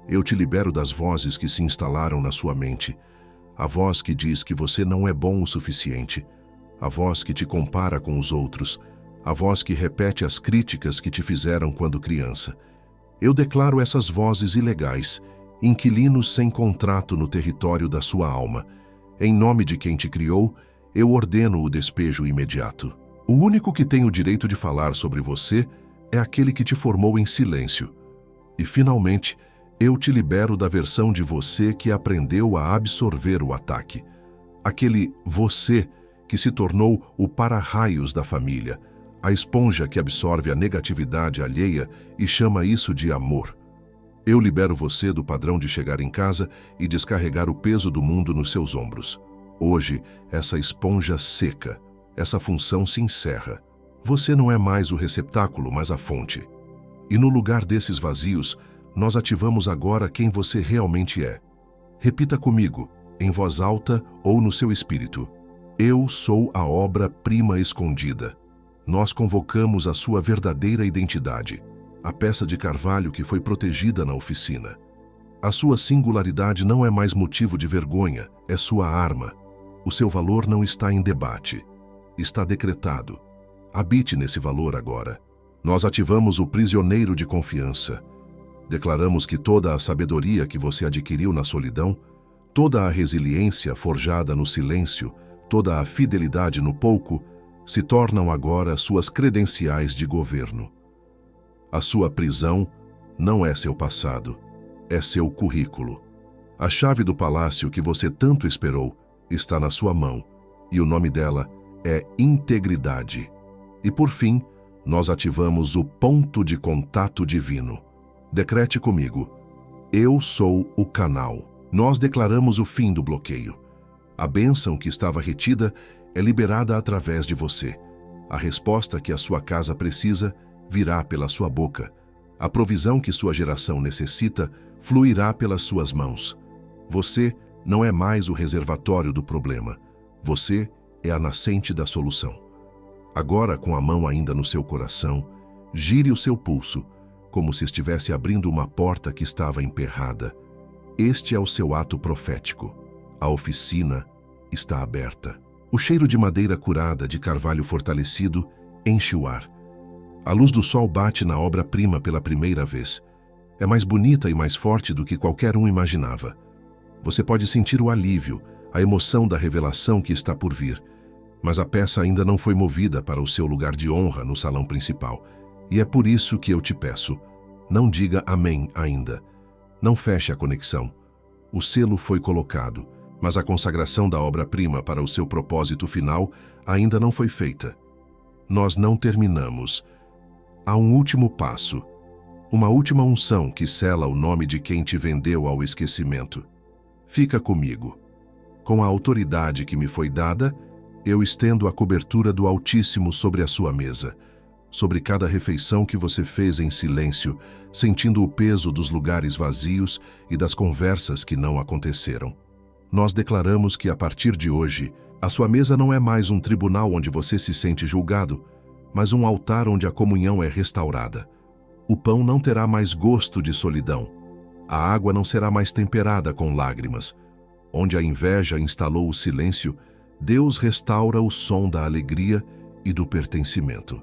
Eu te libero das vozes que se instalaram na sua mente. A voz que diz que você não é bom o suficiente. A voz que te compara com os outros. A voz que repete as críticas que te fizeram quando criança. Eu declaro essas vozes ilegais, inquilinos sem contrato no território da sua alma. Em nome de quem te criou, eu ordeno o despejo imediato. O único que tem o direito de falar sobre você é aquele que te formou em silêncio. E, finalmente, eu te libero da versão de você que aprendeu a absorver o ataque. Aquele você que se tornou o para-raios da família, a esponja que absorve a negatividade alheia e chama isso de amor. Eu libero você do padrão de chegar em casa e descarregar o peso do mundo nos seus ombros. Hoje, essa esponja seca, essa função se encerra. Você não é mais o receptáculo, mas a fonte. E no lugar desses vazios, nós ativamos agora quem você realmente é. Repita comigo, em voz alta ou no seu espírito. Eu sou a obra-prima escondida. Nós convocamos a sua verdadeira identidade, a peça de carvalho que foi protegida na oficina. A sua singularidade não é mais motivo de vergonha, é sua arma. O seu valor não está em debate. Está decretado. Habite nesse valor agora. Nós ativamos o prisioneiro de confiança. Declaramos que toda a sabedoria que você adquiriu na solidão, toda a resiliência forjada no silêncio, toda a fidelidade no pouco, se tornam agora suas credenciais de governo. A sua prisão não é seu passado, é seu currículo. A chave do palácio que você tanto esperou está na sua mão, e o nome dela é integridade. E por fim, nós ativamos o ponto de contato divino. Decrete comigo: eu sou o canal. Nós declaramos o fim do bloqueio. A bênção que estava retida é liberada através de você. A resposta que a sua casa precisa virá pela sua boca. A provisão que sua geração necessita fluirá pelas suas mãos. Você não é mais o reservatório do problema. Você é a nascente da solução. Agora, com a mão ainda no seu coração, gire o seu pulso, como se estivesse abrindo uma porta que estava emperrada. Este é o seu ato profético. A oficina está aberta. O cheiro de madeira curada, de carvalho fortalecido, enche o ar. A luz do sol bate na obra-prima pela primeira vez. É mais bonita e mais forte do que qualquer um imaginava. Você pode sentir o alívio, a emoção da revelação que está por vir. Mas a peça ainda não foi movida para o seu lugar de honra no salão principal. E é por isso que eu te peço, não diga amém ainda. Não feche a conexão. O selo foi colocado, mas a consagração da obra-prima para o seu propósito final ainda não foi feita. Nós não terminamos. Há um último passo, uma última unção que sela o nome de quem te vendeu ao esquecimento. Fica comigo. Com a autoridade que me foi dada, eu estendo a cobertura do Altíssimo sobre a sua mesa, sobre cada refeição que você fez em silêncio, sentindo o peso dos lugares vazios e das conversas que não aconteceram. Nós declaramos que, a partir de hoje, a sua mesa não é mais um tribunal onde você se sente julgado, mas um altar onde a comunhão é restaurada. O pão não terá mais gosto de solidão. A água não será mais temperada com lágrimas. Onde a inveja instalou o silêncio, Deus restaura o som da alegria e do pertencimento.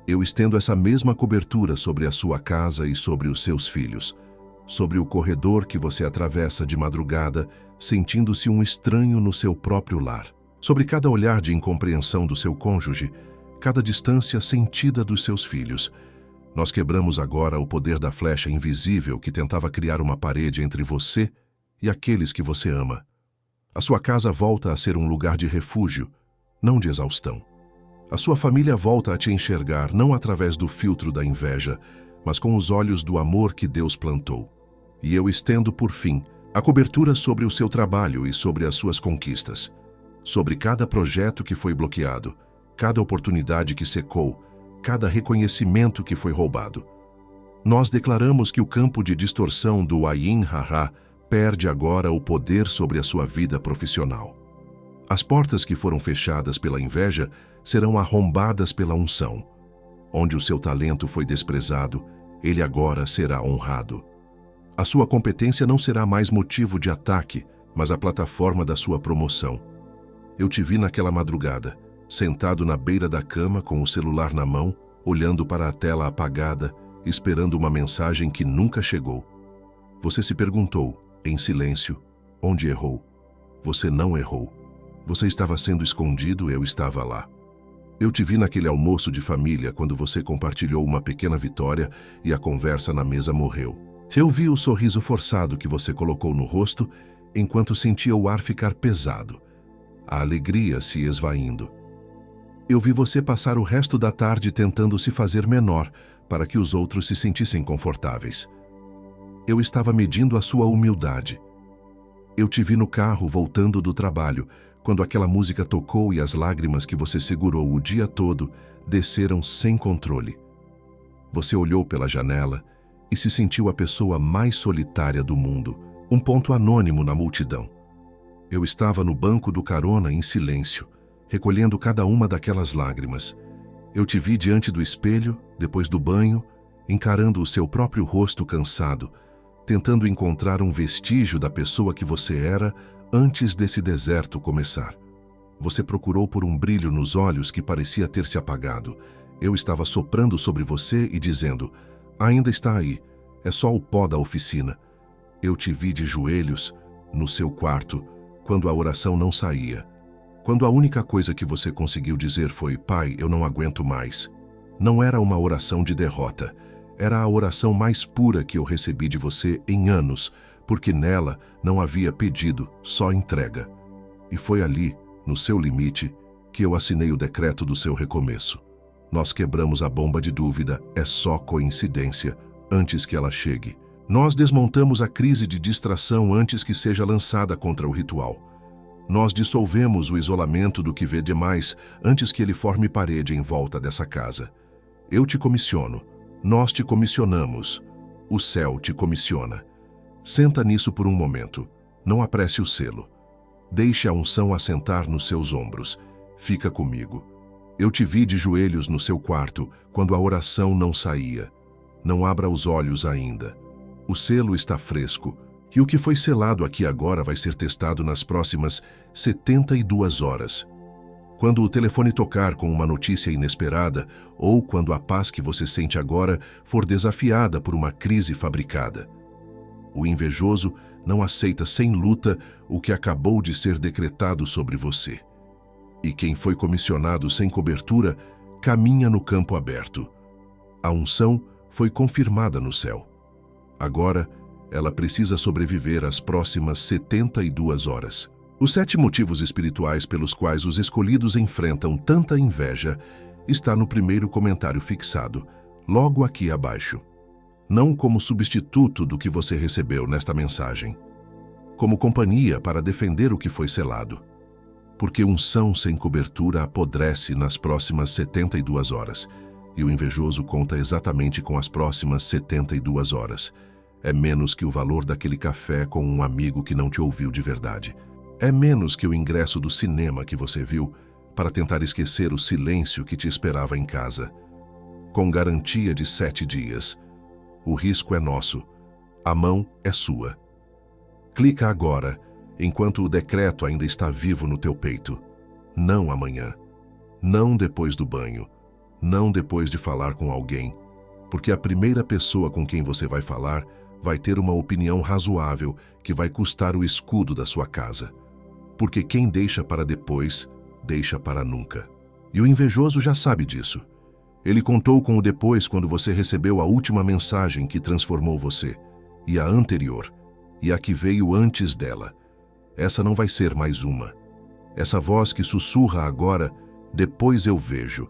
Eu estendo essa mesma cobertura sobre a sua casa e sobre os seus filhos, sobre o corredor que você atravessa de madrugada, sentindo-se um estranho no seu próprio lar, sobre cada olhar de incompreensão do seu cônjuge, cada distância sentida dos seus filhos. Nós quebramos agora o poder da flecha invisível que tentava criar uma parede entre você e aqueles que você ama. A sua casa volta a ser um lugar de refúgio, não de exaustão. A sua família volta a te enxergar não através do filtro da inveja, mas com os olhos do amor que Deus plantou. E eu estendo, por fim, a cobertura sobre o seu trabalho e sobre as suas conquistas, sobre cada projeto que foi bloqueado, cada oportunidade que secou, cada reconhecimento que foi roubado. Nós declaramos que o campo de distorção do Ayin Hara perde agora o poder sobre a sua vida profissional. As portas que foram fechadas pela inveja serão arrombadas pela unção. Onde o seu talento foi desprezado, ele agora será honrado. A sua competência não será mais motivo de ataque, mas a plataforma da sua promoção. Eu te vi naquela madrugada, sentado na beira da cama com o celular na mão, olhando para a tela apagada, esperando uma mensagem que nunca chegou. Você se perguntou, em silêncio, onde errou. Você não errou. Você estava sendo escondido, eu estava lá. Eu te vi naquele almoço de família quando você compartilhou uma pequena vitória e a conversa na mesa morreu. Eu vi o sorriso forçado que você colocou no rosto enquanto sentia o ar ficar pesado, a alegria se esvaindo. Eu vi você passar o resto da tarde tentando se fazer menor para que os outros se sentissem confortáveis. Eu estava medindo a sua humildade. Eu te vi no carro voltando do trabalho, quando aquela música tocou e as lágrimas que você segurou o dia todo desceram sem controle. Você olhou pela janela e se sentiu a pessoa mais solitária do mundo, um ponto anônimo na multidão. Eu estava no banco do carona em silêncio, recolhendo cada uma daquelas lágrimas. Eu te vi diante do espelho, depois do banho, encarando o seu próprio rosto cansado, tentando encontrar um vestígio da pessoa que você era antes desse deserto começar. Você procurou por um brilho nos olhos que parecia ter se apagado. Eu estava soprando sobre você e dizendo: ainda está aí, é só o pó da oficina. Eu te vi de joelhos, no seu quarto, quando a oração não saía. Quando a única coisa que você conseguiu dizer foi: Pai, eu não aguento mais. Não era uma oração de derrota. Era a oração mais pura que eu recebi de você em anos, porque nela não havia pedido, só entrega. E foi ali, no seu limite, que eu assinei o decreto do seu recomeço. Nós quebramos a bomba de dúvida, é só coincidência, antes que ela chegue. Nós desmontamos a crise de distração antes que seja lançada contra o ritual. Nós dissolvemos o isolamento do que vê demais antes que ele forme parede em volta dessa casa. Eu te comissiono. Nós te comissionamos. O céu te comissiona. Senta nisso por um momento. Não apresse o selo. Deixe a unção assentar nos seus ombros. Fica comigo. Eu te vi de joelhos no seu quarto quando a oração não saía. Não abra os olhos ainda. O selo está fresco. E o que foi selado aqui agora vai ser testado nas próximas 72 horas. Quando o telefone tocar com uma notícia inesperada, ou quando a paz que você sente agora for desafiada por uma crise fabricada. O invejoso não aceita sem luta o que acabou de ser decretado sobre você. E quem foi comissionado sem cobertura, caminha no campo aberto. A unção foi confirmada no céu. Agora, ela precisa sobreviver às próximas 72 horas. Os 7 motivos espirituais pelos quais os escolhidos enfrentam tanta inveja está no primeiro comentário fixado, logo aqui abaixo. Não como substituto do que você recebeu nesta mensagem, como companhia para defender o que foi selado. Porque unção sem cobertura apodrece nas próximas 72 horas, e o invejoso conta exatamente com as próximas 72 horas. É menos que o valor daquele café com um amigo que não te ouviu de verdade. É menos que o ingresso do cinema que você viu para tentar esquecer o silêncio que te esperava em casa. Com garantia de 7 dias. O risco é nosso. A mão é sua. Clica agora, enquanto o decreto ainda está vivo no teu peito. Não amanhã. Não depois do banho. Não depois de falar com alguém. Porque a primeira pessoa com quem você vai falar vai ter uma opinião razoável que vai custar o escudo da sua casa. Porque quem deixa para depois, deixa para nunca. E o invejoso já sabe disso. Ele contou com o depois quando você recebeu a última mensagem que transformou você, e a anterior, e a que veio antes dela. Essa não vai ser mais uma. Essa voz que sussurra agora, depois eu vejo.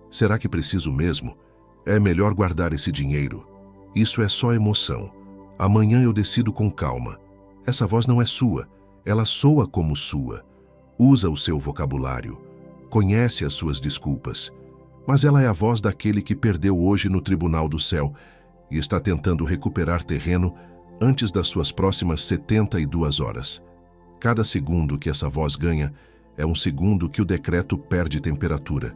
Será que preciso mesmo? É melhor guardar esse dinheiro. Isso é só emoção. Amanhã eu decido com calma. Essa voz não é sua. Ela soa como sua. Usa o seu vocabulário. Conhece as suas desculpas. Mas ela é a voz daquele que perdeu hoje no tribunal do céu e está tentando recuperar terreno antes das suas próximas 72 horas. Cada segundo que essa voz ganha é um segundo que o decreto perde temperatura.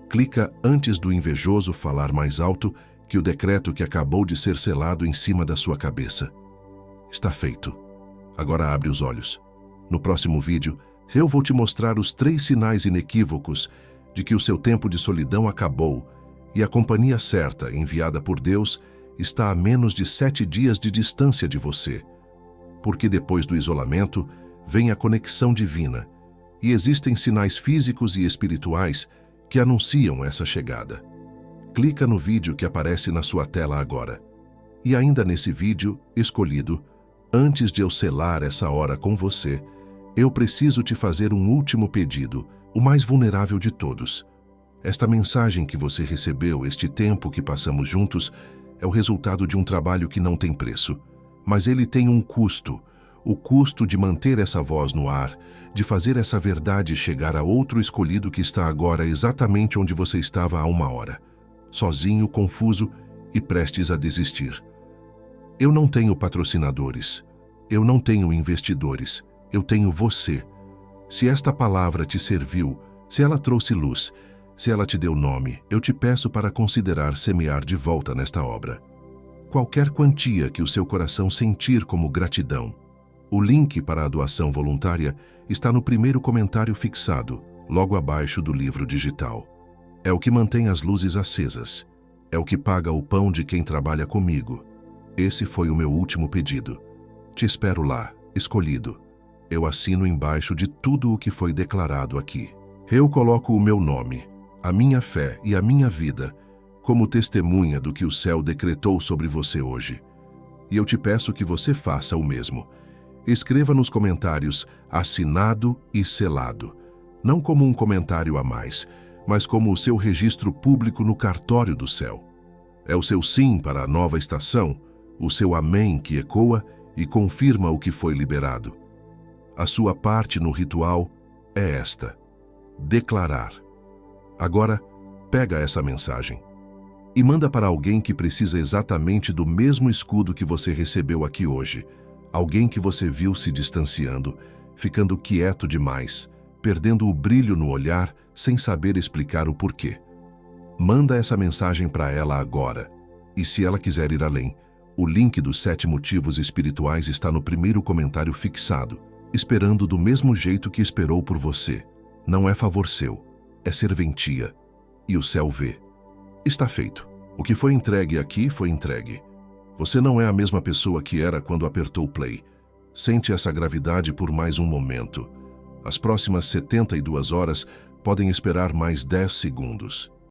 Clica antes do invejoso falar mais alto que o decreto que acabou de ser selado em cima da sua cabeça. Está feito. Agora abre os olhos. No próximo vídeo, eu vou te mostrar os 3 sinais inequívocos de que o seu tempo de solidão acabou e a companhia certa, enviada por Deus, está a menos de 7 dias de distância de você. Porque depois do isolamento, vem a conexão divina, e existem sinais físicos e espirituais que anunciam essa chegada. Clica no vídeo que aparece na sua tela agora. E ainda nesse vídeo escolhido, antes de eu selar essa hora com você, eu preciso te fazer um último pedido, o mais vulnerável de todos. Esta mensagem que você recebeu, este tempo que passamos juntos, é o resultado de um trabalho que não tem preço. Mas ele tem um custo. O custo de manter essa voz no ar, de fazer essa verdade chegar a outro escolhido que está agora exatamente onde você estava há uma hora. Sozinho, confuso e prestes a desistir. Eu não tenho patrocinadores. Eu não tenho investidores. Eu tenho você. Se esta palavra te serviu, se ela trouxe luz, se ela te deu nome, eu te peço para considerar semear de volta nesta obra. Qualquer quantia que o seu coração sentir como gratidão. O link para a doação voluntária está no primeiro comentário fixado, logo abaixo do livro digital. É o que mantém as luzes acesas. É o que paga o pão de quem trabalha comigo. Esse foi o meu último pedido. Te espero lá, escolhido. Eu assino embaixo de tudo o que foi declarado aqui. Eu coloco o meu nome, a minha fé e a minha vida como testemunha do que o céu decretou sobre você hoje. E eu te peço que você faça o mesmo. Escreva nos comentários assinado e selado, não como um comentário a mais, mas como o seu registro público no cartório do céu. É o seu sim para a nova estação, o seu amém que ecoa e confirma o que foi liberado. A sua parte no ritual é esta: declarar. Agora, pega essa mensagem e manda para alguém que precisa exatamente do mesmo escudo que você recebeu aqui hoje. Alguém que você viu se distanciando, ficando quieto demais, perdendo o brilho no olhar sem saber explicar o porquê. Manda essa mensagem para ela agora. E se ela quiser ir além, o link dos 7 motivos espirituais está no primeiro comentário fixado, esperando do mesmo jeito que esperou por você. Não é favor seu, é serventia. E o céu vê. Está feito. O que foi entregue aqui foi entregue. Você não é a mesma pessoa que era quando apertou play. Sente essa gravidade por mais um momento. As próximas 72 horas podem esperar mais 10 segundos.